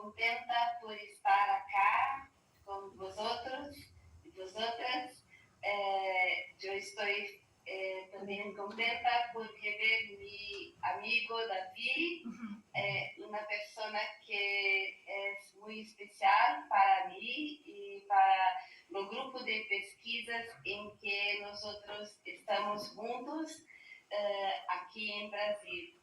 contenta por estar acá con vosotros y vosotras. Yo estoy también contenta porque ver mi amigo David, una persona que es muy especial para mí y para el grupo de pesquisas en que nosotros estamos juntos aquí en Brasil.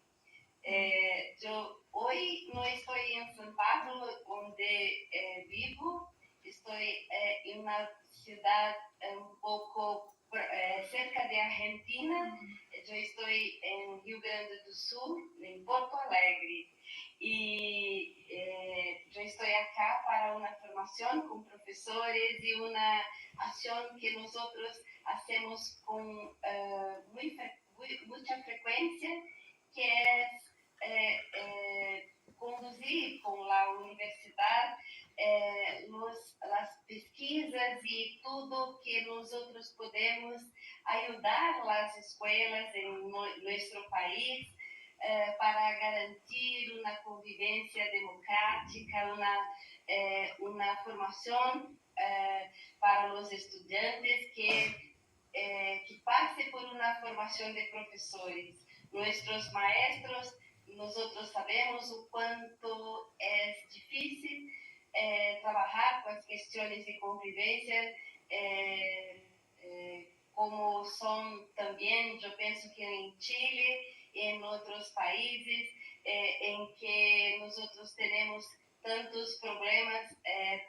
Yo hoy no estoy en São Paulo, donde vivo, estoy en una ciudad un poco cerca de Argentina. Yo estoy en Rio Grande do Sul, en Porto Alegre, y yo estoy acá para una formación con profesores y una acción que nosotros hacemos con mucha frecuencia, que es conduzir con la universidad las pesquisas y todo que nosotros podemos ayudar a las escuelas en nuestro país para garantir una convivencia democrática, una formación para los estudiantes que pase por una formación de profesores. Nuestros maestros, nosotros sabemos o cuánto es difícil trabajar con las cuestiones de convivencia, como son también, yo pienso que en Chile y en otros países, en que nosotros tenemos tantos problemas,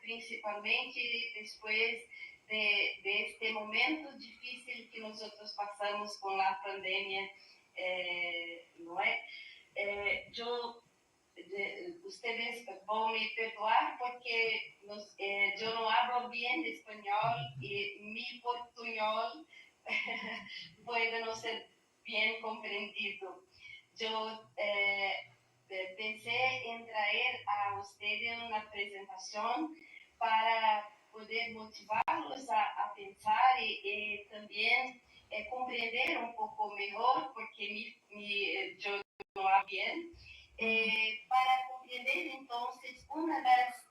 principalmente después de este momento difícil que nosotros pasamos con la pandemia, ¿no es? Ustedes van me perdoar porque yo no hablo bien español y mi portuñol puede no ser bien comprendido. Yo pensé en traer a ustedes una presentación para poder motivarlos a pensar y también comprender un poco mejor, porque yo no hablo bien. Para comprender entonces una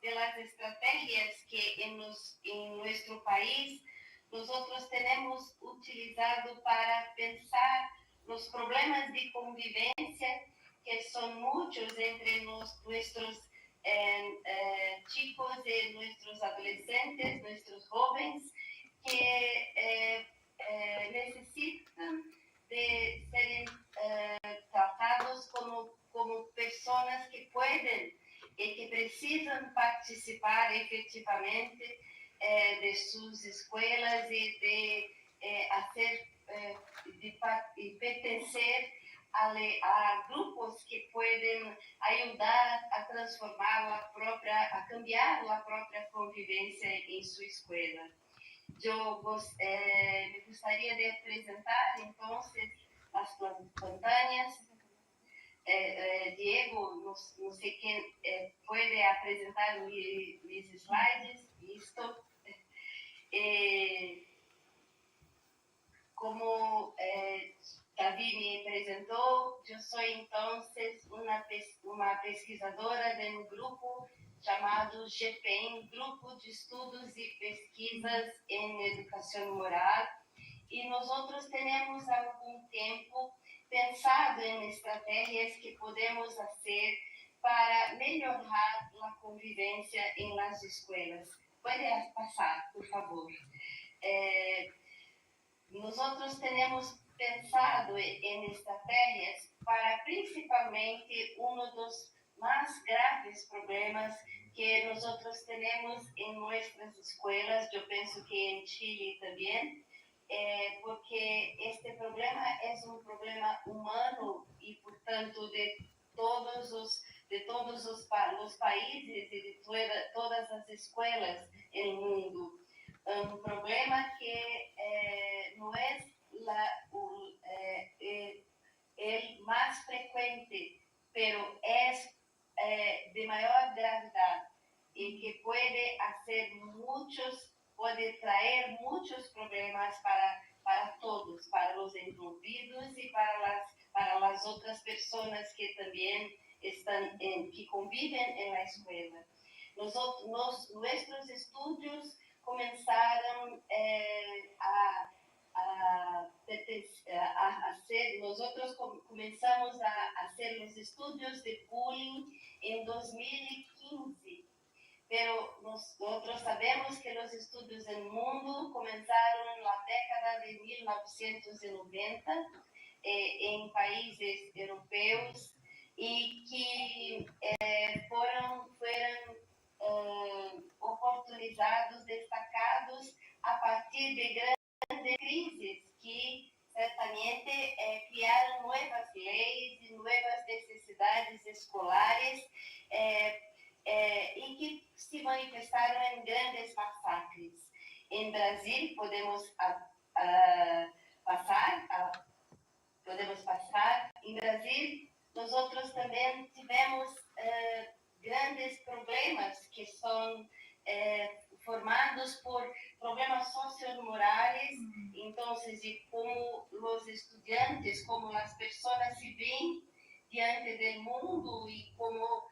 de las estrategias que en nuestro país nosotros tenemos utilizado para pensar los problemas de convivencia, que son muchos entre nuestros chicos y nuestros adolescentes, nuestros jóvenes, que necesitan de ser tratados como personas que pueden y que precisan participar efectivamente de sus escuelas y de hacer de pertencer a grupos que pueden ayudar a transformar a cambiar la propia convivencia en su escuela. Yo me gustaría de presentar entonces las pantallas. Diego, no sé quién puede presentar mis slides. Listo. Como David me presentó, yo soy entonces una pesquisadora de un grupo llamado GPEM, Grupo de Estudos y Pesquisas en Educación Moral, y nosotros tenemos algún tiempo pensado en estrategias que podemos hacer para mejorar la convivencia en las escuelas. Puede pasar, por favor. Nosotros tenemos pensado en estrategias para principalmente uno de los más graves problemas que nosotros tenemos en nuestras escuelas, yo pienso que en Chile también, porque este problema es un problema humano y por tanto de todos los países y de todas las escuelas en el mundo. Un problema que no es el más frecuente, pero es de mayor gravedad y que puede traer muchos problemas para todos, para los envolvidos y para a las otras personas que también que conviven en la escuela. Nuestros estudios comenzaron nosotros comenzamos a hacer los estudios de bullying en 2015, pero nosotros sabemos que los estudios del mundo comenzaron en la década de 1990 en países europeos y que fueron oportunizados, destacados a partir de grandes crisis que certamente criaron nuevas leyes y nuevas necesidades escolares y que se manifestaron en grandes masacres. En Brasil podemos passar. Em Brasil, nós também tivemos grandes problemas que são formados por problemas sociomorais. Então, e como os estudantes, como as pessoas se veem diante do mundo e como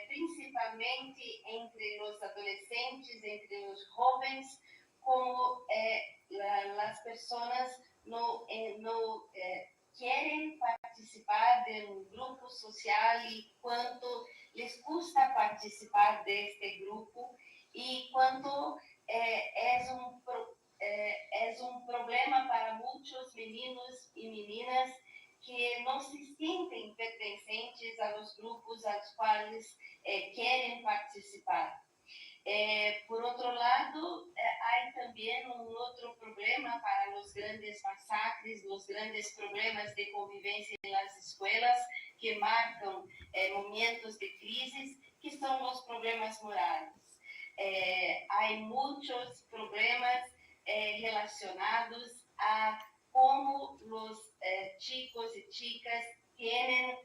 principalmente entre os adolescentes, entre os jovens, como as pessoas não querem participar de um grupo social e quanto lhes custa participar deste grupo e quanto é um problema para muitos meninos e meninas que não se sentem pertencentes aos grupos aos quais querem participar. Por outro lado, há também outro problema para os grandes massacres, os grandes problemas de convivência nas escolas que marcam momentos de crise, que são os problemas morais. Há muitos problemas relacionados a como os chicos e chicas têm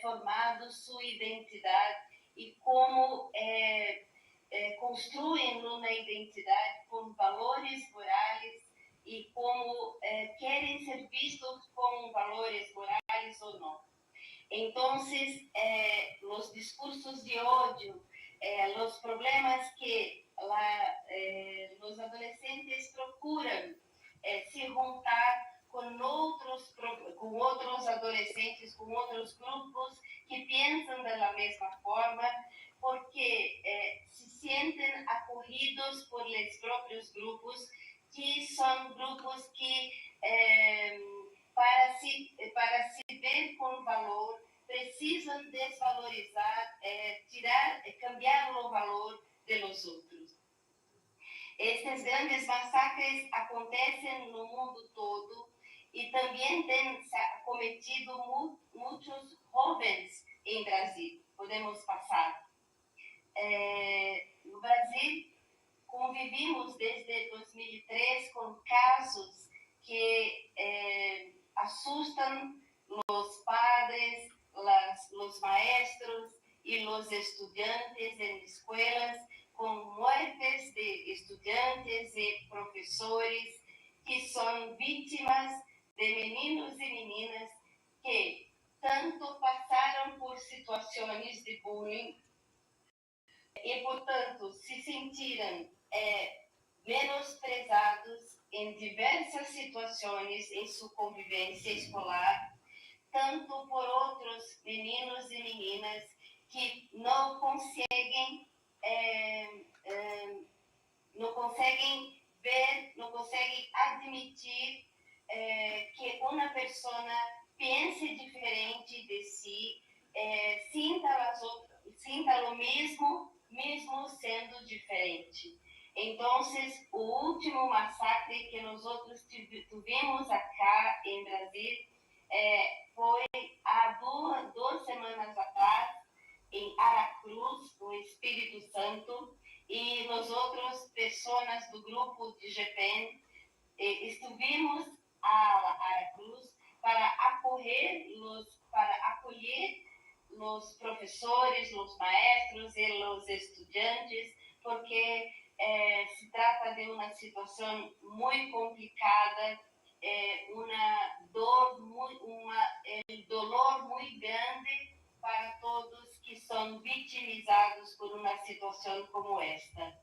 formado sua identidade e como construem uma identidade com valores morais e como querem ser vistos como valores morais ou não. Então, os discursos de ódio, os problemas que os adolescentes procuram se juntar com outros adolescentes, com outros grupos que pensam da mesma forma, porque se sentem acolhidos por eles próprios grupos, que são grupos que, para se ver com valor, precisam desvalorizar, cambiar o valor dos outros. Estes grandes massacres acontecem no mundo todo e também têm cometido muitos jovens em Brasil. Podemos passar. No Brasil, convivimos desde 2003 com casos que assustam os padres, os maestros e os estudantes em escolas, com mortes de estudantes e professores que são vítimas de meninos e meninas que tanto passaram por situações de bullying e, portanto, se sentiram menosprezados em diversas situações em sua convivência escolar, tanto por outros meninos e meninas que não conseguem ver, não conseguem admitir que uma pessoa pense diferente de si, sinta o mesmo sendo diferente. Então, o último massacre que nós tivemos acá em Brasil foi há 2 semanas atrás, em Aracruz, no Espírito Santo, e nós pessoas do grupo de GPN estivemos a Aracruz para acolher os professores, os maestros e os estudantes, porque se trata de uma situação muito complicada dolor muito grande para todos que são vitimizados por uma situação como esta.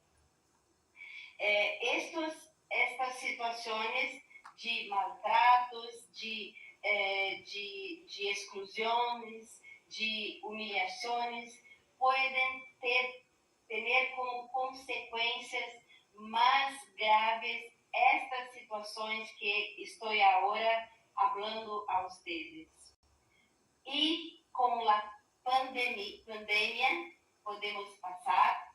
Estas situações de maltratos, de exclusões, de humilhações, podem ter como consequências mais graves estas situações que estou agora falando a vocês. E com a pandemia podemos passar.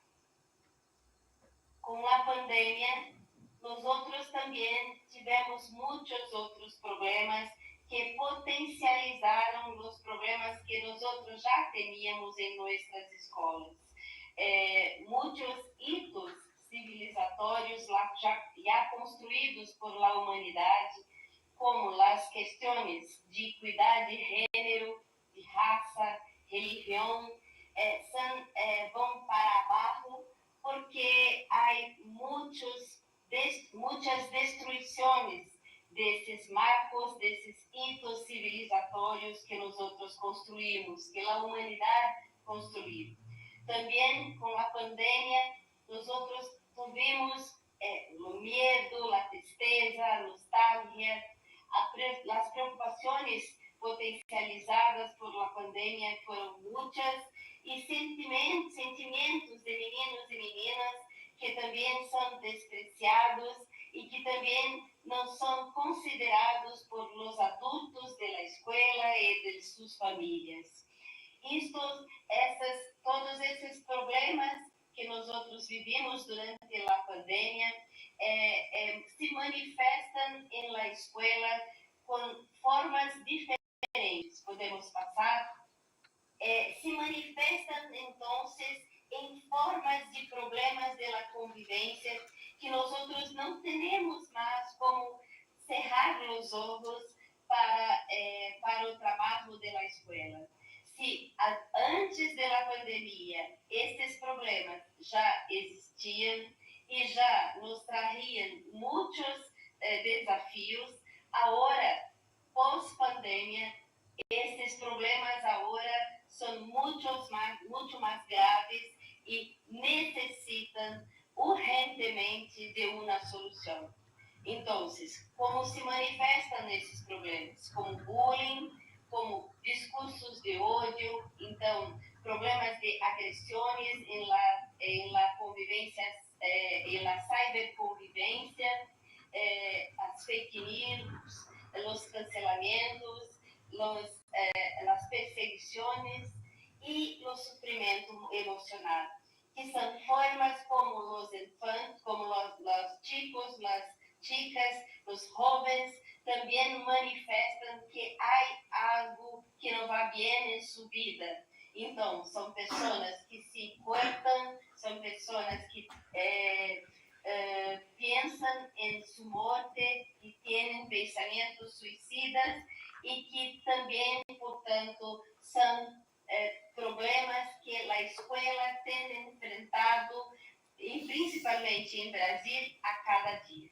Com a pandemia, nós também tivemos muitos outros problemas que potencializaram os problemas que nós já tínhamos em nossas escolas. Muitos hitos civilizatórios já construídos por la humanidade, como as questões de equidade de gênero, de raça, religião, vão para abaixo porque há muitas destruições desses marcos, desses hitos civilizatórios que nós construímos, que a humanidade construiu. Também com a pandemia, nós tivemos o medo, a tristeza, a nostalgia, as preocupações potencializadas por la pandemia foram muitas e sentimentos de meninos e meninas que também são despreciados e que também não são considerados por los adultos da escola e de suas famílias. Todos esses problemas que nós vivimos durante a pandemia se manifestam na escola com formas diferentes. Podemos passar. Se manifestam, então, em formas de problemas da convivência que nós não temos mais como cerrar os olhos para o trabalho da escola. Se antes da pandemia esses problemas já existiam e já nos traziam muitos desafios, agora, pós-pandemia, esses problemas agora são muito mais graves e necessitam urgentemente de uma solução. Então, como se manifestam esses problemas? Como bullying, como discursos de ódio, então, problemas de agressões em la convivência, em la cyberconvivência, as fake news, os cancelamentos, as perseguições e o sofrimento emocional, que são formas como os infantes, como os chicos, as chicas, os jovens também manifestam que há algo que não vai bem em sua vida. Então, são pessoas que se cortam, são pessoas que pensam em sua morte, que têm pensamentos suicidas e que também, portanto, são problemas que a escola tem enfrentado, e principalmente em Brasil, a cada dia.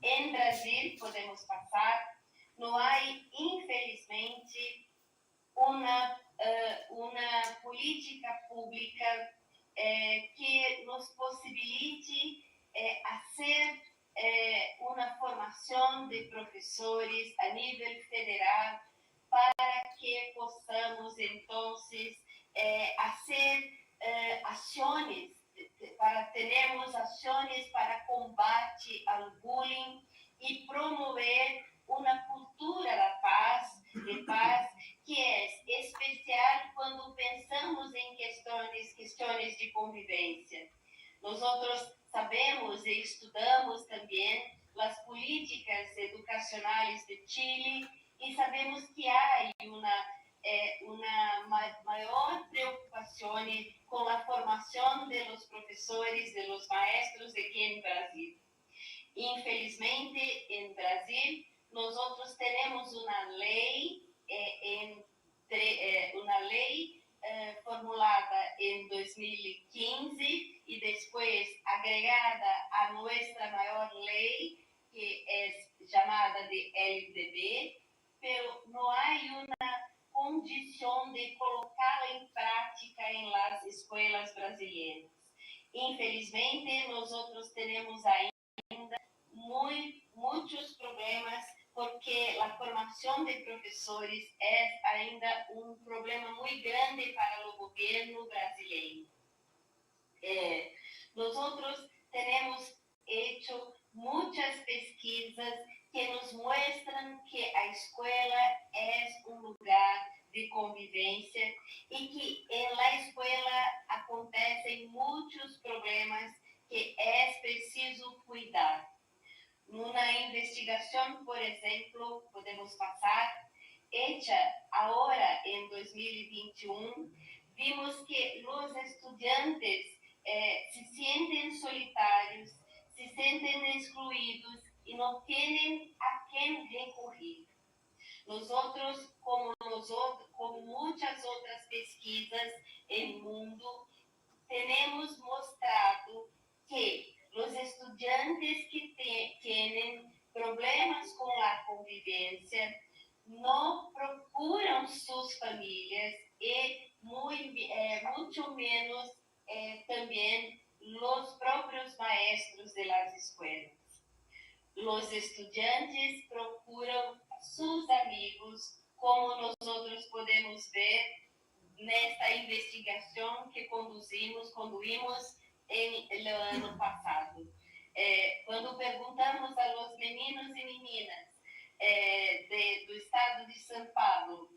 Em Brasil, podemos passar, não há, infelizmente, uma política pública que nos possibilite fazer uma formação de professores a nível federal para que possamos, então, fazer ações, para termos ações para combate ao bullying e promover uma cultura da paz, que é especial quando pensamos em questões de convivência. Nós sabemos e estudamos também as políticas educacionais de Chile e sabemos que há uma maior preocupação com a formação dos professores, dos maestros aqui em Brasil. Infelizmente, em Brasil, nós temos uma lei formulada em 2015 e depois agregada a nossa maior lei, que é chamada Infelizmente, nós outros temos ainda muitos problemas porque a formação de professores é ainda um problema muito grande para o governo brasileiro. Nós outros temos hecho muitas pesquisas que nos mostram que a escola é um lugar de convivência e que na escola acontecem muitos problemas que é preciso cuidar. Numa investigação, por exemplo, podemos passar, hecha agora em 2021, vimos que os estudantes se sentem solitários, se sentem excluídos e não têm a quem recorrer. Nós outros, como muitas outras pesquisas no mundo, temos mostrado que os estudantes que têm problemas com a convivência não procuram suas famílias e muito menos também os próprios maestros das escolas. Os estudantes procuram seus amigos, como nós outros podemos ver nesta investigação que conduímos no ano passado. Quando perguntamos aos meninos e meninas do estado de São Paulo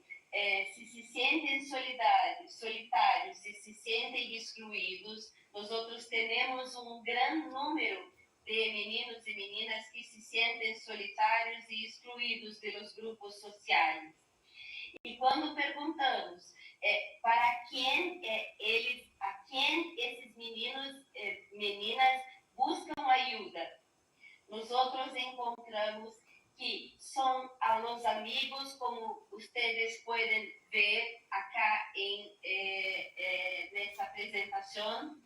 se sentem solitários, se sentem excluídos, nós outros temos um grande número de meninos e meninas que se sentem solitários e excluídos pelos grupos sociais. E quando perguntamos para quem esses meninos e meninas buscam ajuda, nós outros encontramos que são aos amigos, como vocês podem ver acá nessa apresentação,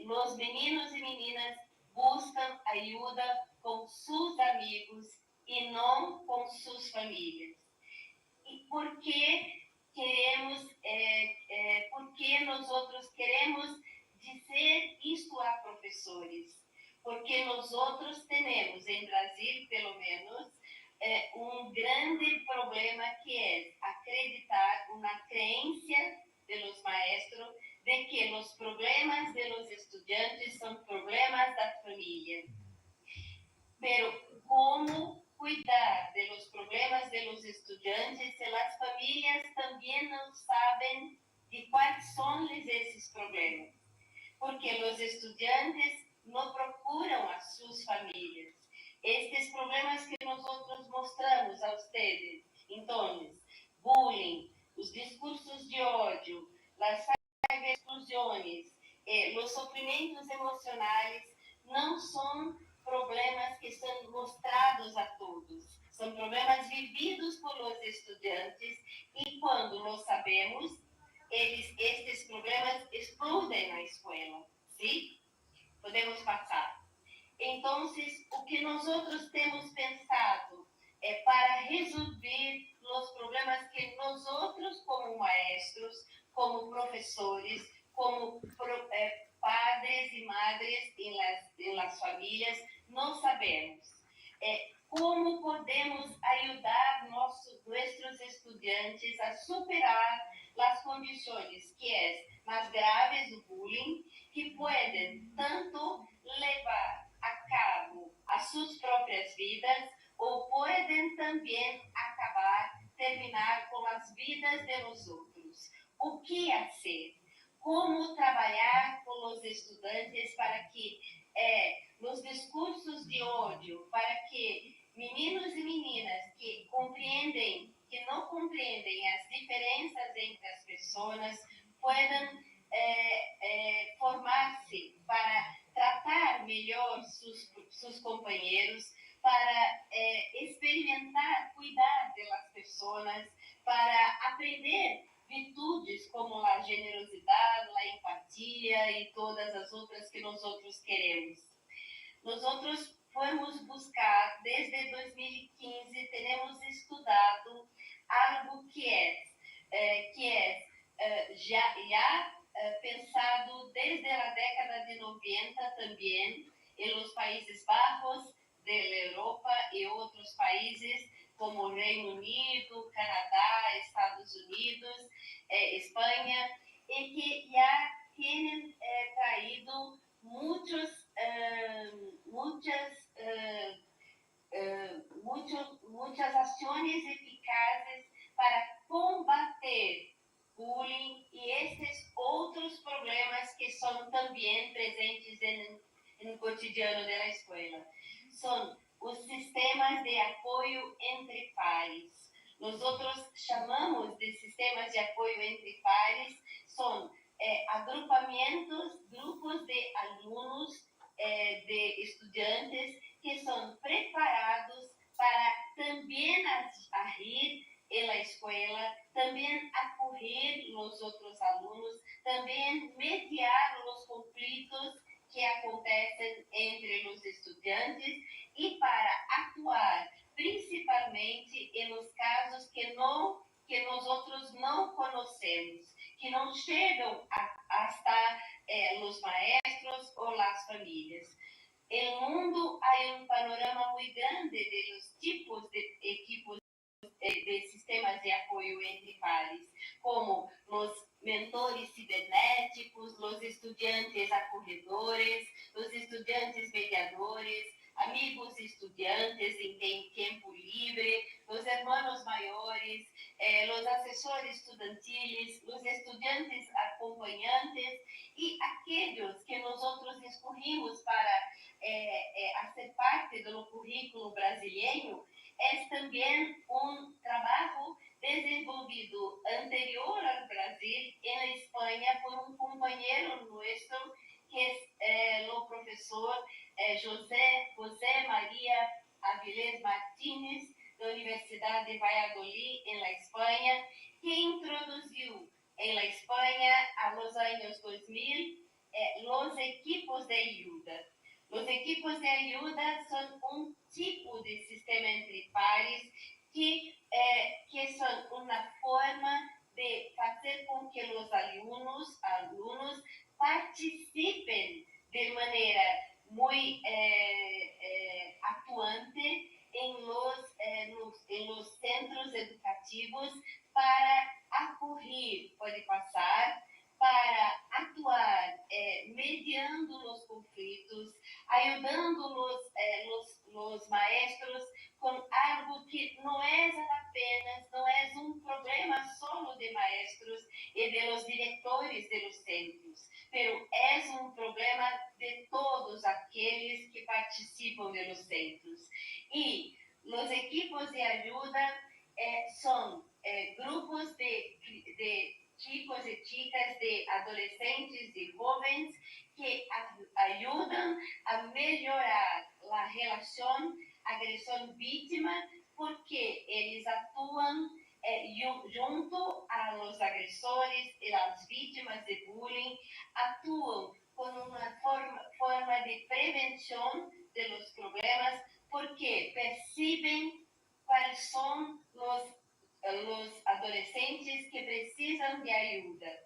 os meninos e meninas buscam ajuda com seus amigos e não com suas famílias. E por que nós outros queremos dizer isto a professores? Porque nós outros temos, em Brasil pelo menos, um grande problema que é acreditar, uma crença dos maestros de que os problemas dos estudantes são problemas da família. Pero como cuidar dos problemas dos estudantes se as famílias também não sabem de quais são esses problemas? Porque os estudantes não procuram as suas famílias. Estes problemas que nós outros mostramos a vocês, então, bullying, os discursos de ódio, as exclusões, os sofrimentos emocionais, não são problemas que são mostrados a todos. São problemas vividos pelos estudantes e quando nós sabemos, estes problemas explodem na escola. Sim? Podemos passar. Então, o que nós outros temos pensado é para resolver os problemas que nós outros, como maestros, como professores, como padres e madres em las famílias, não sabemos. Como podemos ajudar nossos estudantes a superar as condições que é mais graves do bullying, que podem tanto levar a cabo as suas próprias vidas ou podem também terminar com as vidas de nós outros. O que fazer? Como trabalhar com os estudantes para que nos discursos de ódio, para que meninos e meninas que não compreendem as diferenças entre as pessoas, possam formar-se para tratar melhor seus companheiros, para experimentar, cuidar das pessoas, para aprender virtudes como a generosidade, a empatia e todas as outras que nós outros queremos. Nós outros fomos buscar, desde 2015, temos estudado algo que já pensado desde a década de 90 também, em los Países Bajos da Europa e outros países como Reino Unido, Canadá, Estados Unidos, Espanha, e que já têm traído muitas ações eficazes para combater bullying e esses outros problemas que são também presentes no cotidiano da escola. São os sistemas de apoio entre pares. Nós outros chamamos de sistemas de apoio entre pares, são agrupamentos, grupos de alunos, de estudantes que são preparados para também agir na escola, também acolher os outros alunos, também mediar os conflitos que acontecem entre os estudantes e para atuar principalmente nos casos que nós outros não conhecemos, que não chegam hasta os maestros ou as famílias. No mundo há panorama muito grande dos tipos de equipos de sistemas de apoio entre pares, como os mentores cibernéticos, os estudantes acolhedores, os estudantes mediadores, amigos estudantes em tempo livre, os hermanos maiores, os assessores estudantiles, os estudantes acompanhantes e aqueles que nós outros escolhemos para fazer parte do currículo brasileiro. É também trabalho desenvolvido anterior ao Brasil, em Espanha, por companheiro nosso, que é o professor José Maria Avilés Martínez, da Universidade de Valladolid, em Espanha, que introduziu em Espanha, aos anos 2000, os equipos de ajuda. Os equipos de ajuda são tipo de sistema entre pares que são uma forma de fazer com que os alunos participem de maneira muito atuante em los centros educativos para acolher, pode passar, para atuar mediando os conflitos, ajudando os maestros com algo que não é apenas, não é problema solo de maestros e de los diretores de los centros, pero é problema de todos aqueles que participam de los centros. E os equipos de ajuda são grupos de chicos e chicas, de adolescentes e jovens que ajudam a melhorar a relação agressão-vítima, porque eles atuam junto aos agressores e às vítimas de bullying, atuam com uma forma de prevenção dos problemas, porque percebem quais são os adolescentes que precisam de ajuda,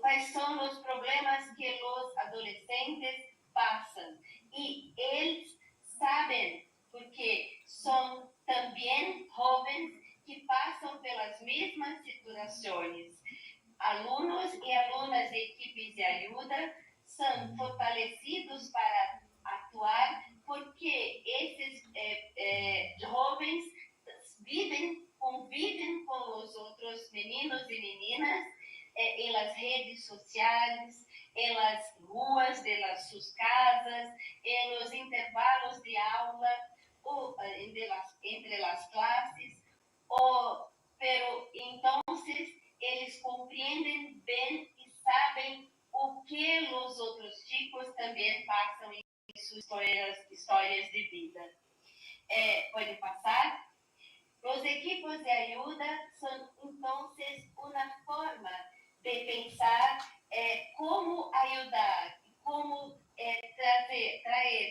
quais são os problemas que os adolescentes passam. E eles sabem, porque são também jovens que passam pelas mesmas situações. Alunos e alunas de equipes de ajuda são fortalecidos para atuar, porque esses jovens convivem com os outros meninos e meninas em las redes sociais, em las ruas de las suas casas, em los intervalos de aula, entre as classes, pero então eles compreendem bem e sabem o que os outros chicos também passam em suas histórias de vida. Pode passar? Os equipos de ajuda são, então, uma forma de pensar como ajudar, como trazer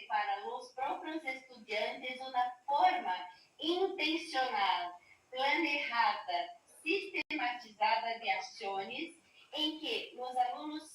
para os próprios estudantes uma forma intencional, planejada, sistematizada de ações em que os alunos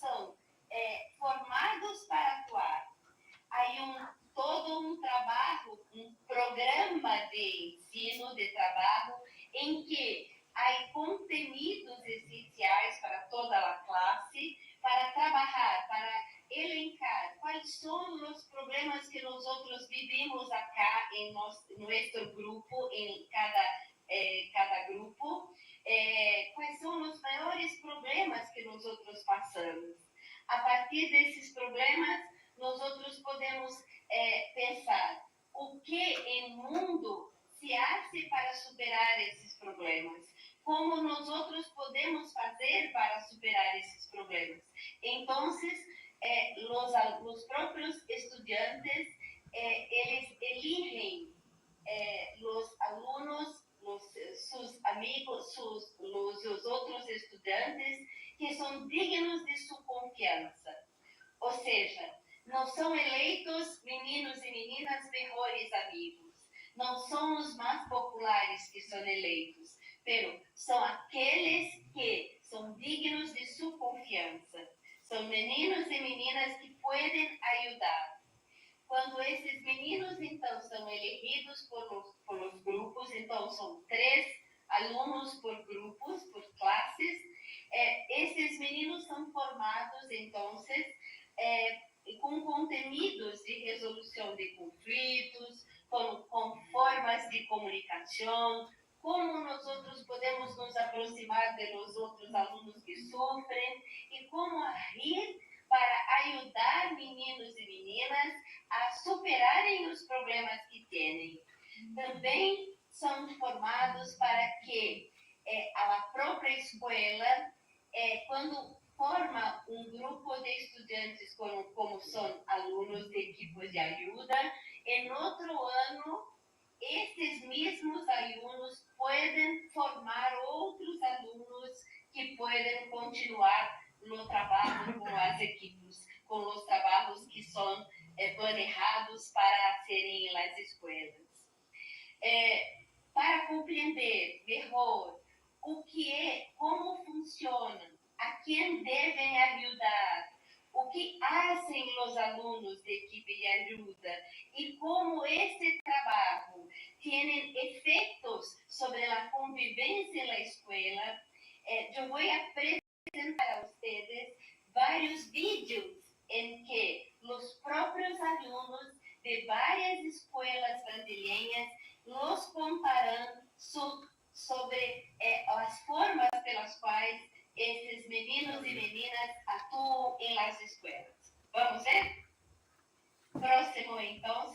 nós outros passamos. A partir desses problemas, nós outros podemos pensar o que em mundo se hace para superar esses problemas. Como nós outros podemos fazer para superar esses problemas. Então, os próprios estudantes, eles eligem os alunos, sus amigos, os outros estudantes que são dignos de sua confiança. Ou seja, não são eleitos meninos e meninas melhores amigos. Não são os mais populares que são eleitos, pero são aqueles que são dignos de sua confiança. São meninos e meninas que podem ajudar. Quando esses meninos, então, são elegidos por os grupos, então são 3 alunos por grupos, por classes, esses meninos são formados, então, com contenidos de resolução de conflitos, com formas de comunicação, como nós outros podemos nos aproximar dos outros alunos que sofrem e como agir para ajudar meninos e meninas a superarem os problemas que têm. Também são formados para que a própria escola, quando forma um grupo de estudantes como são alunos de equipes de ajuda, em outro ano, esses mesmos alunos podem formar outros alunos que podem continuar no trabalho com as equipes, com os trabalhos que são planejados para serem nas escolas. Para compreender melhor o que como funciona, a quem devem ajudar, o que fazem os alunos de equipe de ajuda e como esse trabalho tem efeitos sobre a convivência na escola, eu vou apresentar a vocês vários vídeos em que os próprios alunos de várias escolas brasileiras nos contarão sobre as formas pelas quais esses meninos e meninas atuam em las escolas. Vamos ver? Próximo, então,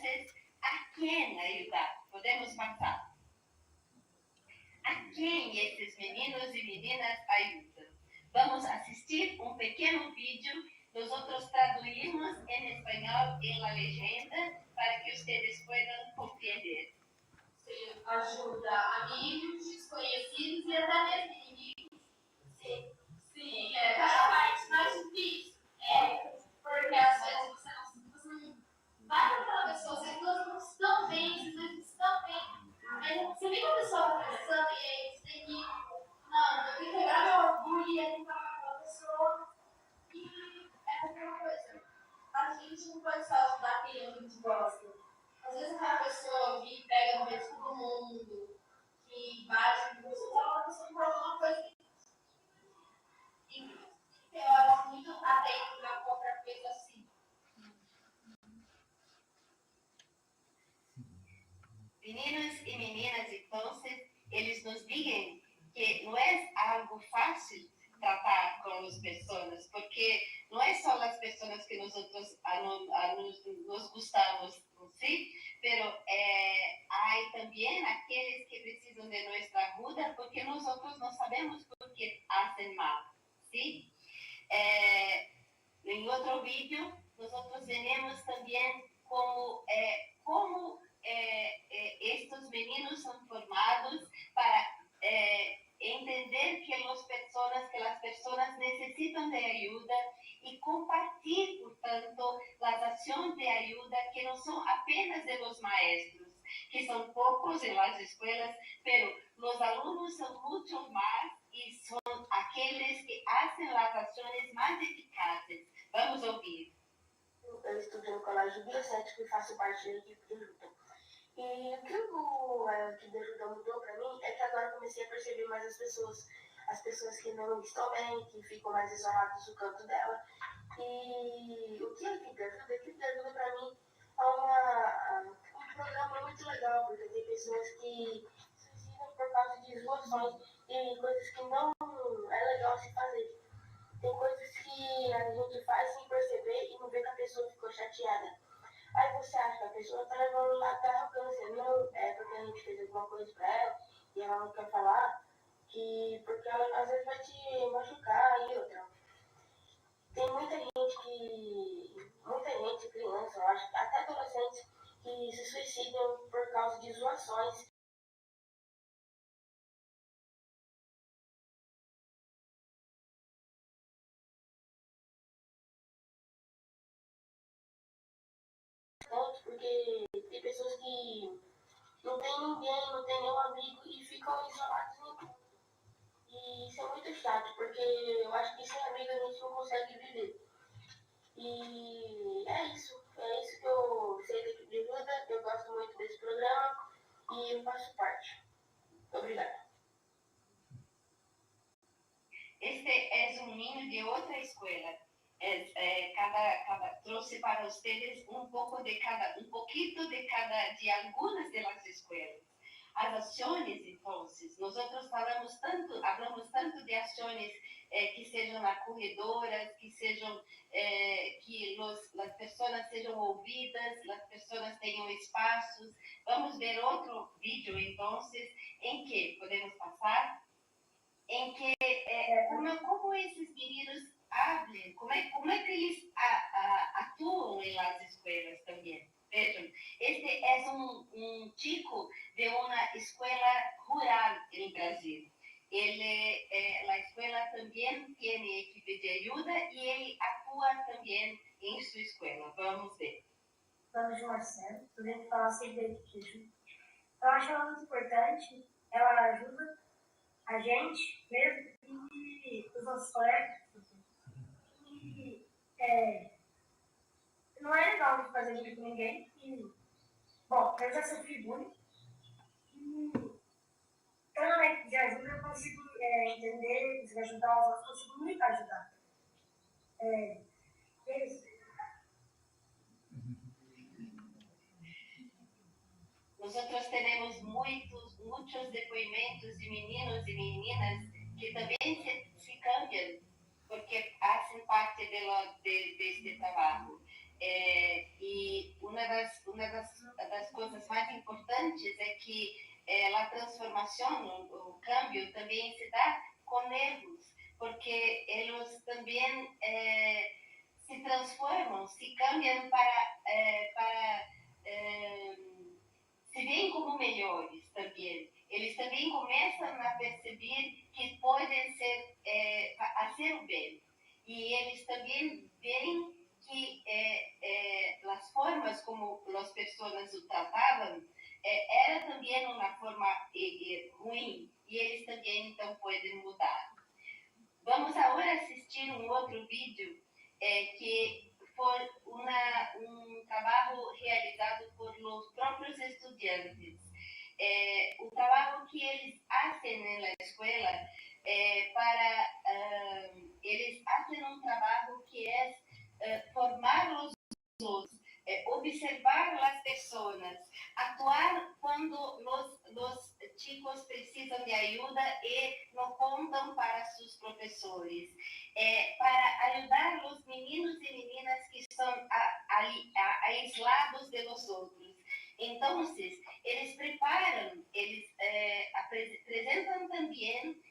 a quem ajudar? Podemos passar. A quem esses meninos e meninas ajudam? Vamos assistir um pequeno vídeo. Nós outros traduzimos em espanhol em la legenda para que vocês possam compreender. Você ajuda amigos, desconhecidos e até mesmo inimigos. Sim. Sim, faz parte mais difícil. Porque às vezes você não vai para aquela pessoa, as pessoas não estão bem, às vezes estão bem. Mas você vê que a pessoa está pensando e aí você tem que, não, eu tenho que quebrar meu orgulho e tentar com aquela pessoa. E é a mesma coisa. A gente não pode só ajudar quem a gente gosta. Às vezes aquela pessoa que pega no meio de todo mundo, que bate em você, ela está passando por alguma coisa e tem horas muito atento a qualquer coisa assim. Meninos e meninas, então, eles nos dizem que não é algo fácil tratar com as pessoas, porque não é só as pessoas que nós gostamos, sim, pero há também aqueles que precisam de nossa ajuda, porque nós outros não sabemos por que fazem mal, sim? Em outro vídeo, nós outros veremos também como estes meninos são formados para entender que as pessoas necessitam de ajuda e compartilhar, portanto, as ações de ajuda que não são apenas de los maestros, que são poucos em las escolas, pero os alunos são muito mais e são aqueles que fazem as ações mais eficazes. Vamos ouvir. Eu estudo no colégio biocético e faço parte da equipe de ajuda. E o que a equipe de ajuda mudou para mim é que agora eu comecei a perceber mais as pessoas que não estão bem, que ficam mais isoladas no canto dela. E o que a equipe de ajuda? A equipe de ajuda para mim é um programa muito legal, porque tem pessoas que se suicidam por causa de zoações e coisas que não é legal se fazer. Tem a gente faz sem perceber e não vê que a pessoa ficou chateada. Aí você acha que a pessoa tá levando lá, tá arrogância. Não, é porque a gente fez alguma coisa pra ela e ela não quer falar, que porque ela às vezes vai te machucar e outra. Tem muita gente, criança, eu acho, até adolescentes, que se suicidam por causa de zoações. Porque tem pessoas que não tem ninguém, não tem nenhum amigo e ficam isolados. E isso é muito chato, porque eu acho que sem amigo a gente não consegue viver. E é isso que eu sei da equipe de ajuda, eu gosto muito desse programa e eu faço parte. Obrigada. Este es un niño de otra escuela. Trouxe para ustedes un poquito de algunas de las escuelas. As ações, então, nós hablamos tanto de ações que sejam acolhedoras, que sejam que as pessoas sejam ouvidas, as pessoas tenham espaços. Vamos ver outro vídeo, então, em que podemos passar, em que como esses meninos hablam, como é que eles atuam em las escolas também. Vejam, este é um chico de uma escola rural em Brasil. A escola também tem equipe de ajuda e ele atua também em sua escola. Vamos ver. Nome de Marcelo, eu venho falar sobre a equipe de ajuda. Eu acho ela muito importante, ela ajuda a gente mesmo e os nossos colegas. E não é legal de fazer bullying com ninguém. E, bom, eu já sofri bullying. E estando na equipe de ajuda eu consigo entender, consigo ajudar os outros, consigo muito ajudar. É isso. Nós temos muitos depoimentos de meninos e meninas que também se cambiam porque fazem parte deste trabalho. E uma das coisas mais importantes é que a transformação, o câmbio, também se dá com erros, porque eles também se transformam, se cambiam para se veem como melhores também. Eles também começam a perceber que podem fazer o bem. E eles também veem que as formas como as pessoas o tratavam era também uma forma ruim. E eles também, então, podem mudar. Vamos agora assistir outro vídeo que foi um trabalho realizado por os próprios estudantes. O trabalho que eles fazem na escola eles fazem um trabalho que é formar os outros, observar as pessoas, atuar quando os chicos precisam de ajuda e não contam para seus professores, para ajudar os meninos e meninas que estão aislados de los outros. Então, eles preparam, eles apresentam também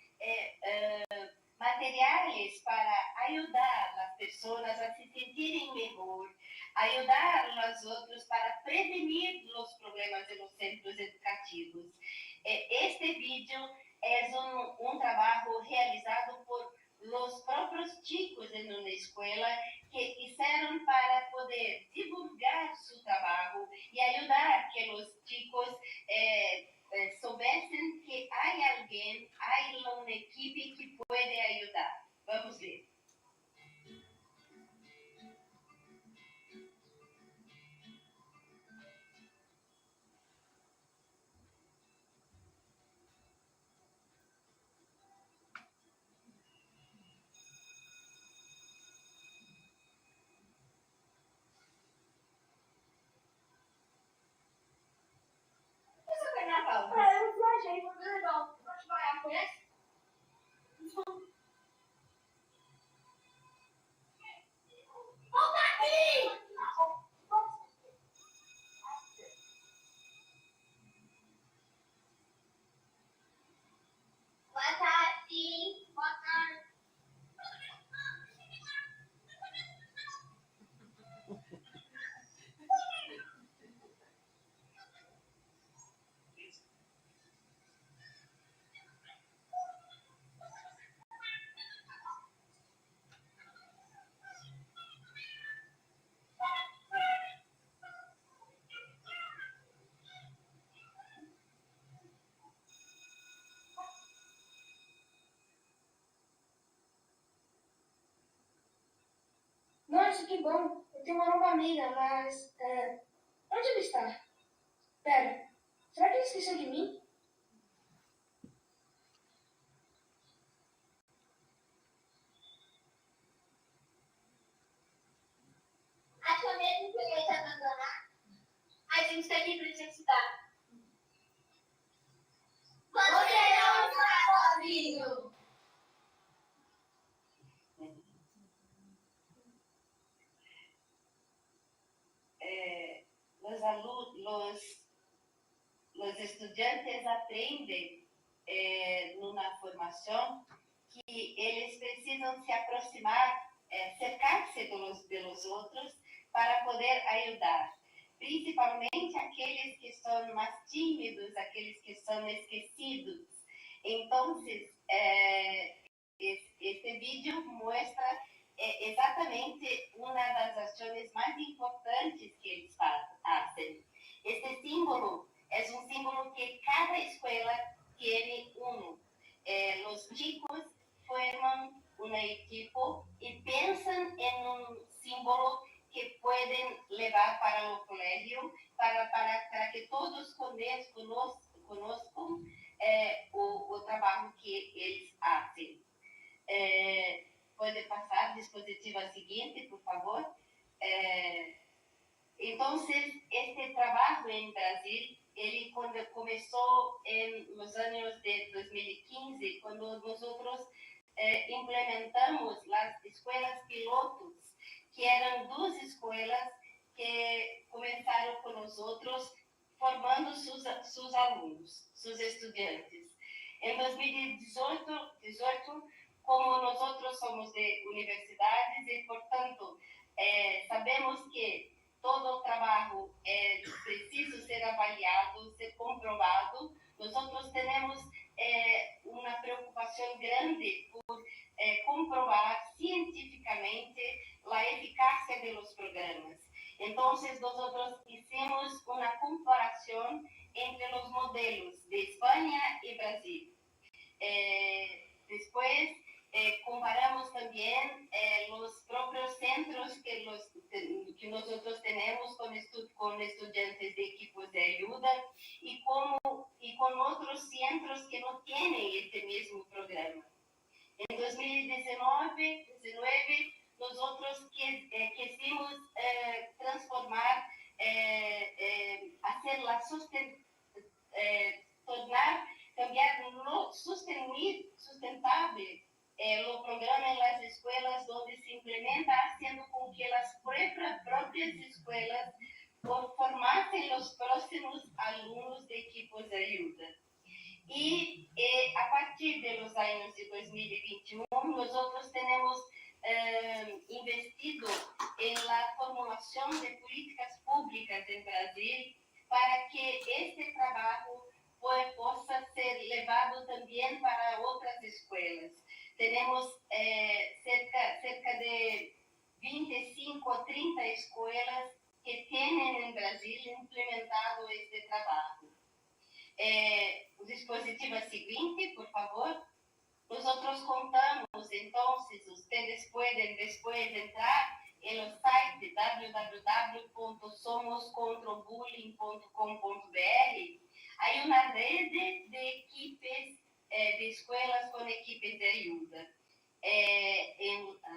materiais para ajudar as pessoas a se sentirem melhor, ajudar os outros para prevenir os problemas nos centros educativos. Este vídeo é um trabalho realizado por os próprios chicos em uma escola que fizeram para poder divulgar seu trabalho e ajudar que os chicos soubessem que há alguém, há uma equipe que pode ajudar. Vamos ver. Eu viajei, foi bem legal. Pode pagar, conhece? bom. Eu tenho uma nova amiga, mas... onde ela está? Pera, será que ela esqueceu de mim? Acho mesmo que eu ia te abandonar. A gente está aqui para te ajudar. Você não está sozinho. Los estudiantes aprendem numa formação que eles precisam se aproximar, cercar-se de los outros para poder ajudar. Principalmente aqueles que são mais tímidos, aqueles que são esquecidos. Então, este vídeo mostra exatamente uma das ações mais importantes que eles fazem. Este símbolo é um símbolo que cada escola tem um. Os chicos formam uma equipe e pensam em um símbolo que podem levar para o colégio para que todos conheçam o trabalho que eles fazem. Pode passar dispositivo seguinte, por favor. Então, este trabalho em Brasil, ele quando começou nos anos de 2015, quando nós implementamos as escolas pilotos, que eram 2 escolas que começaram com nós outros, formando seus alunos, seus estudantes. Em 2018, como nós outros somos de universidades e, portanto, sabemos que todo o trabalho é preciso ser avaliado, ser comprovado. Nós temos uma preocupação grande por comprovar cientificamente a eficácia dos programas. Então, nós fizemos uma comparação entre os modelos de Espanha e Brasil. Depois, comparamos também os próprios centros que nós temos com estudantes de equipos de ajuda e com outros centros que não têm este mesmo programa. Em 2019, nós quisimos transformar, cambiar sustentável o programa nas escolas onde se implementa, fazendo com que as próprias escolas formassem os próximos alunos de equipos de ajuda. E a partir dos anos de 2021, nós temos investido na formulação de políticas públicas em Brasil para que este trabalho possa ser levado também para outras escolas. Temos cerca de 25 ou 30 escolas que têm em Brasil implementado este trabalho. O dispositivo seguinte, por favor. Nós contamos, então, vocês podem depois entrar no site www.somoscontrabullying.com.br. Há uma rede de equipes, de escolas com equipes de ajuda.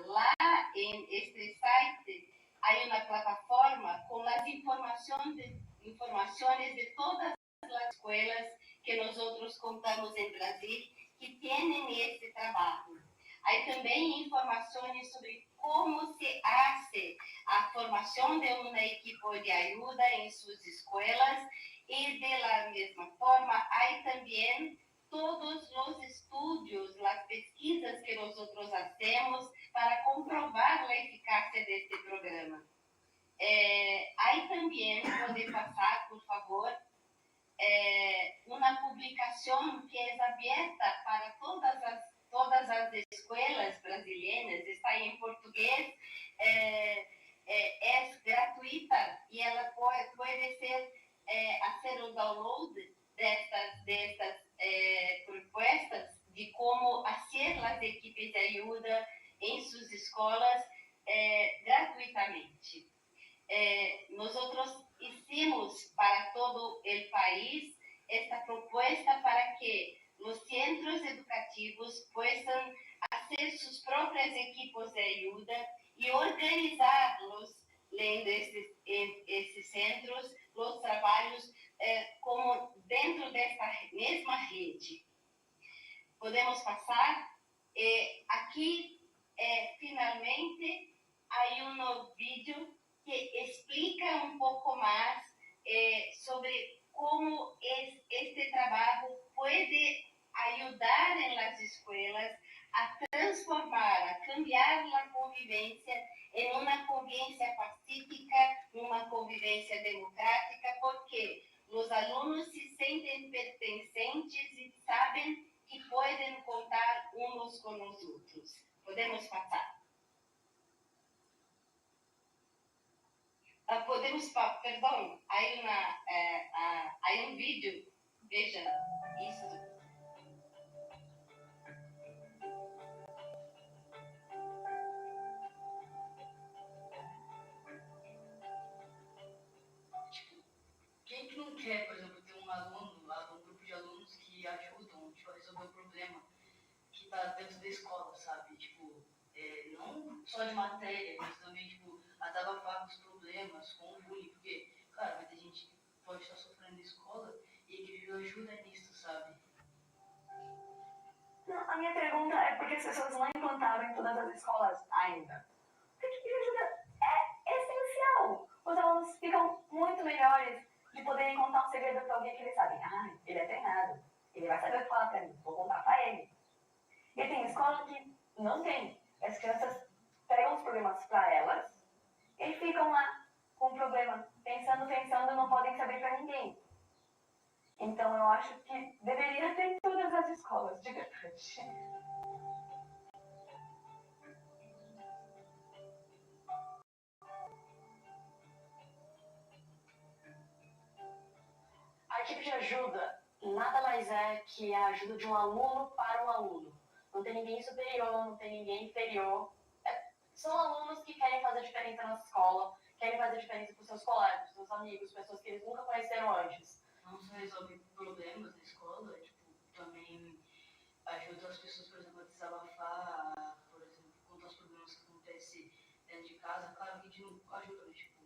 Lá, em este site, há uma plataforma com as informações de todas as escolas que nós contamos em Brasil, que têm esse trabalho. Há também informações sobre como se faz a formação de uma equipe de ajuda em suas escolas e, da mesma forma, há também todos os estudos, as pesquisas que nós fazemos para comprovar a eficácia deste programa. Há também, pode passar, por favor, uma publicação que é aberta para todas as escolas brasileiras, está em português, é gratuita e ela pode ser fazer o download destas propostas de como fazer as equipes de ajuda em suas escolas gratuitamente. Nosotros hicimos para todo el país esta propuesta para que los centros educativos puedan hacer sus propios equipos de ayuda y organizarlos lendo esses centros, os trabalhos como dentro desta mesma rede. Podemos passar? Aqui, finalmente, há um vídeo que explica um pouco mais sobre como este trabalho pode ajudar nas escolas a transformar, a cambiar a convivência em uma convivência pacífica, uma convivência democrática, porque os alunos se sentem pertencentes e sabem que podem contar uns com os outros. Podemos passar? Perdão, há um vídeo, veja isso. Quem que não quer, por exemplo, ter um grupo de alunos que ajudam, tipo, a resolver o problema que está dentro da escola, sabe? Tipo, não só de matéria, mas também, tipo, a desabafar com os problemas, com o bullying, porque, cara, vai ter gente que pode estar sofrendo na escola e a equipe ajuda nisso, sabe? Não, a minha pergunta é por que as pessoas não implantaram em todas as escolas ainda? Porque a equipe de ajuda é essencial. Os alunos ficam muito melhores de poderem contar um segredo para alguém que eles sabem. Ele é treinado, ele vai saber falar para mim, vou contar para ele. E tem escola que não tem. As crianças pegam os problemas para elas e ficam lá com o problema, pensando, não podem saber para ninguém. Então eu acho que deveria ter em todas as escolas, de verdade. A equipe de ajuda nada mais é que a ajuda de um aluno para um aluno. Não tem ninguém superior, não tem ninguém inferior. São alunos que querem fazer diferença na escola, querem fazer diferença para os seus colegas, para os seus amigos, pessoas que eles nunca conheceram antes. Não só resolve problemas na escola, tipo, também ajuda as pessoas, por exemplo, a desabafar, por exemplo, contar os problemas que acontecem dentro de casa. Claro que a gente não ajuda, mas, tipo,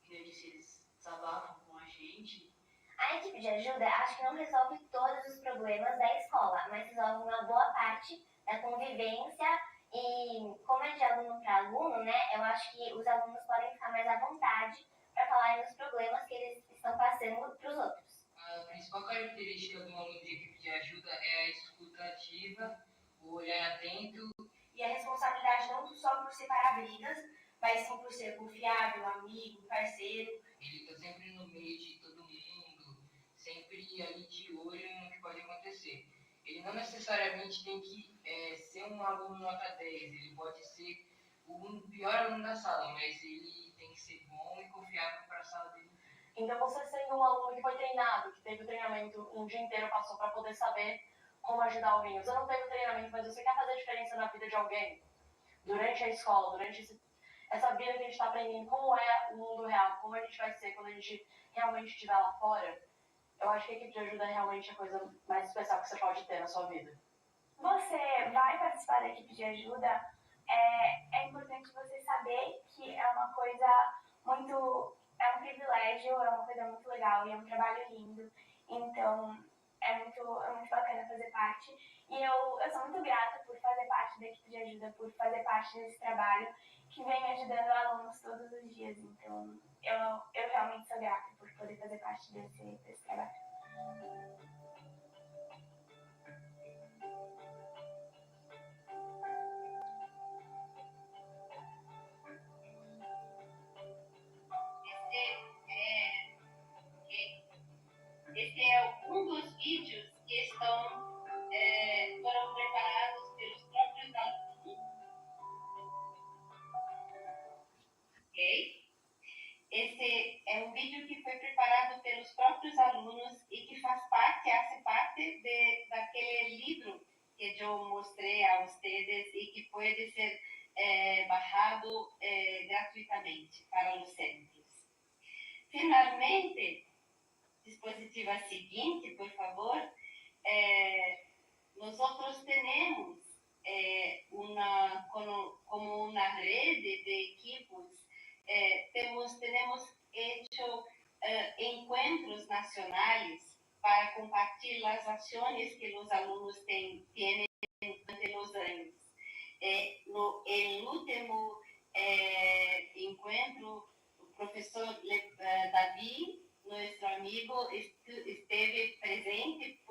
que eu disse, eles desabafam com a gente. A equipe de ajuda acho que não resolve todos os problemas da escola, mas resolve uma boa parte da convivência e como é de aluno para aluno, né, eu acho que os alunos podem ficar mais à vontade para falarem dos problemas que eles estão passando para os outros. A principal característica do aluno de equipe de ajuda é a escuta ativa, o olhar atento E a responsabilidade não só por separar brigas, mas sim por ser confiável, amigo, parceiro. ele está sempre no meio de todo mundo, sempre ali de olho no que pode acontecer. Ele não necessariamente tem que ser um aluno nota 10, ele pode ser o pior aluno da sala, mas ele tem que ser bom e confiável para a sala dele. Então você sendo um aluno que foi treinado, que teve o treinamento um dia inteiro, passou para poder saber como ajudar alguém. Você não teve o treinamento, mas você quer fazer diferença na vida de alguém. Durante a escola, durante essa vida que a gente está aprendendo como é o mundo real, como a gente vai ser quando a gente realmente estiver lá fora, eu acho que a equipe de ajuda é realmente a coisa mais especial que você pode ter na sua vida. Você vai participar da equipe de ajuda, é importante você saber que é uma coisa muito... É um privilégio, é uma coisa muito legal e é um trabalho lindo. Então, é muito bacana fazer parte. E eu sou muito grata por fazer parte da equipe de ajuda, por fazer parte desse trabalho que vem ajudando alunos todos os dias. Então, eu realmente sou grata por poder fazer parte desse trabalho. Esse é um dos vídeos que foram preparados pelos próprios alunos. Ok? Esse é um vídeo que foi preparado pelos próprios alunos e que hace parte daquele livro que eu mostrei a vocês e que pode ser bajado gratuitamente para os centros. Finalmente, dispositiva seguinte, por favor, nós temos como uma rede de equipos, temos hecho encontros nacionais para compartilhar as ações que os alunos têm durante os anos. No último encontro, o professor Davi, nosso amigo, esteve presente,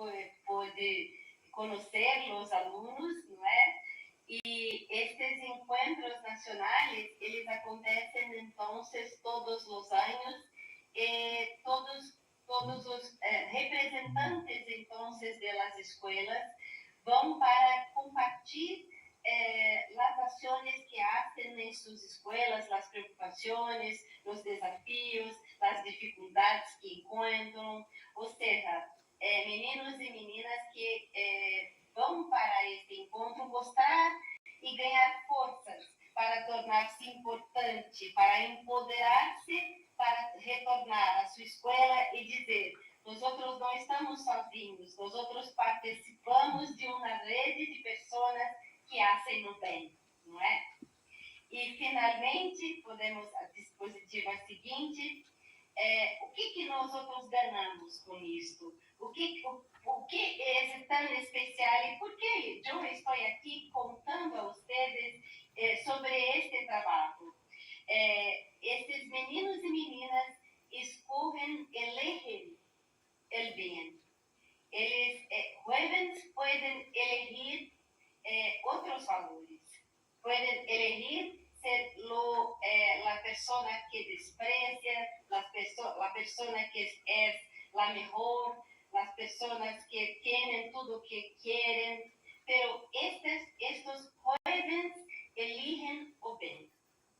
pôde conhecer os alunos, não é? E estes encontros nacionais, eles acontecem, então, todos os anos, e todos os representantes, então, das escolas vão para compartilhar as ações que fazem em suas escolas, as preocupações, os desafios, as dificuldades que encontram, ou seja, meninos e meninas que vão para este encontro mostrar e ganhar forças para tornar-se importante, para empoderar-se, para retornar à sua escola e dizer: nós não estamos sozinhos, nós participamos de uma rede de pessoas que fazem o bem, não é? E, finalmente, podemos a dispositiva seguinte. O que nós ganhamos com isto? O que é tão especial e por que eu estou aqui contando a vocês sobre este trabalho? Estes meninos e meninas elegem o bem. Eles, jóvenes, podem elegir outros valores. Podem elegir ser la persona que desprecia, la persona que es la mejor, las personas que tienen todo lo que quieren, pero estos jóvenes eligen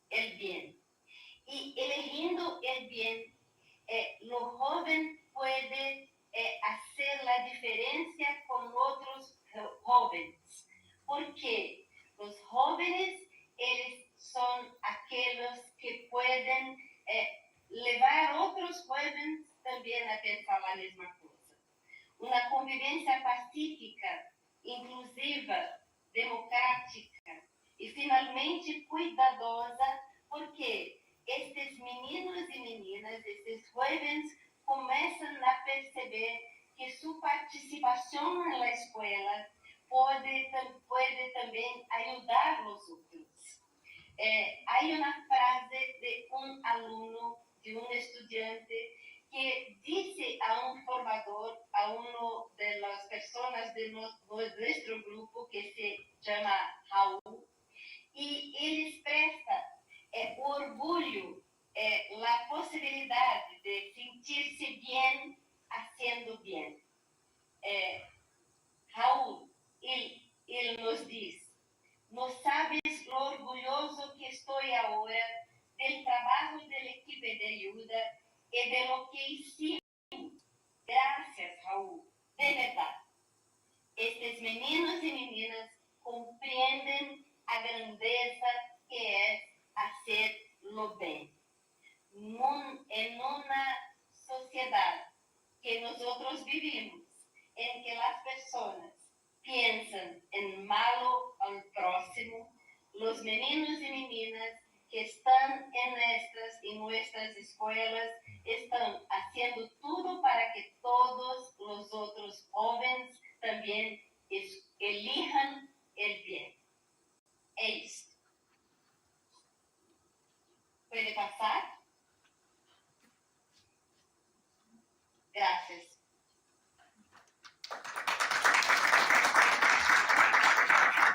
el bien. Y eligiendo el bien, los jóvenes pueden hacer la diferencia con otros jóvenes, porque los jóvenes, eles são aqueles que podem levar outros jóvenes também a pensar a mesma coisa. Uma convivência pacífica, inclusiva, democrática e, finalmente, cuidadosa, porque estes meninos e meninas, estes jóvenes, começam a perceber que sua participação na escola pode também ajudar os outros. Há uma frase de aluno, de estudante, que disse a formador, a uma das pessoas de nosso grupo, que se chama Raul, e ele expressa o orgulho, a possibilidade de sentir-se bem fazendo bem. Raul, ele nos diz: não sabes lo orgulhoso que estou agora do trabalho da equipe de ajuda e de lo que hicimos. Graças, Raul, de verdade. Estes meninos e meninas compreendem a grandeza que é fazer lo bem. Em uma sociedade que nós vivimos, em que as pessoas pensam em malo ao próximo, os meninos e meninas que estão em nossas escolas estão fazendo